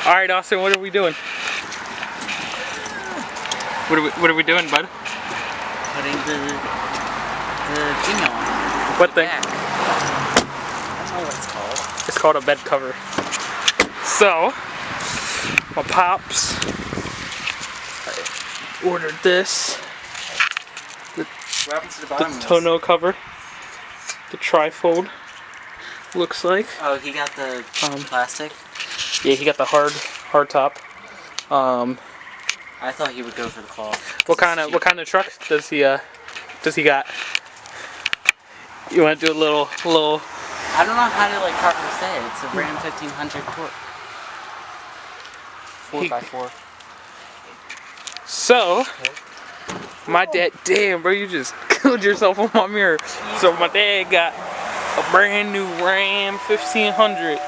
Alright, Austin, what are we doing? What are we doing, bud? Putting the thing on. What thing? Back. I don't know what it's called. It's called a bed cover. So, my pops ordered this. What happened to the bottom? The tonneau cover. The trifold. Looks like. Oh, he got the plastic? Yeah, he got the hard top. I thought he would go for the cloth. What kind of truck does he got? You want to do a little? I don't know how to properly say it. It's a Ram 1500 torque. 4x4. So, my dad, damn bro, you just killed yourself on my mirror. So my dad got a brand new Ram 1500.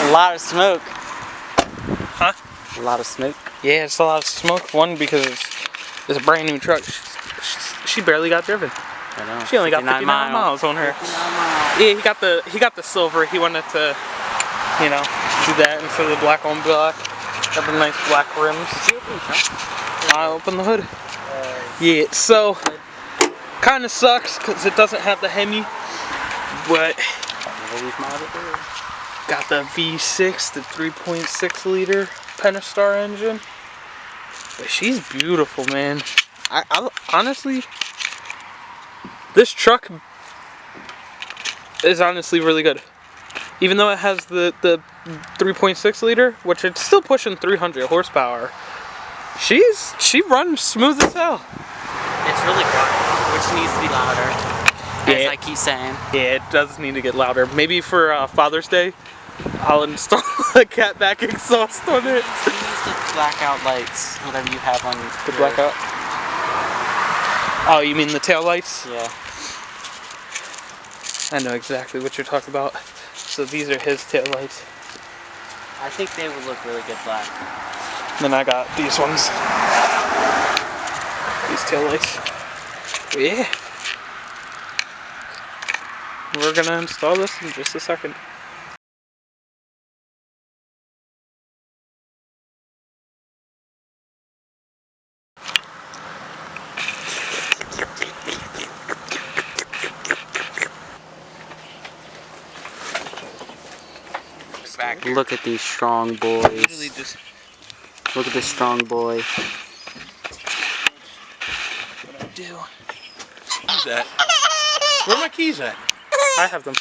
A lot of smoke. Huh? A lot of smoke. Yeah, it's a lot of smoke. One, because it's a brand new truck. She barely got driven. I know. She only got 59 miles on her. 59 miles. Yeah, he got the silver. He wanted to, you know, do that instead of the black on black. Got the nice black rims. I open the hood. Yeah, so kind of sucks because it doesn't have the Hemi, but got the V6, the 3.6 liter Pentastar engine. But she's beautiful, man. I honestly, this truck is honestly really good. Even though it has the 3.6 liter, which it's still pushing 300 horsepower, she runs smooth as hell. It's really quiet, which needs to be louder, as I keep saying. Yeah, it does need to get louder. Maybe for Father's Day, I'll install a catback exhaust on it. He needs the blackout lights, whatever you have on The blackout? Oh, you mean the tail lights? Yeah. I know exactly what you're talking about. So these are his tail lights. I think they would look really good black. Then I got these ones. These tail lights. Yeah. We're gonna install this in just a second. Look at these strong boys. Look at this strong boy. What I do? Keys at? Where are my keys at? I have them.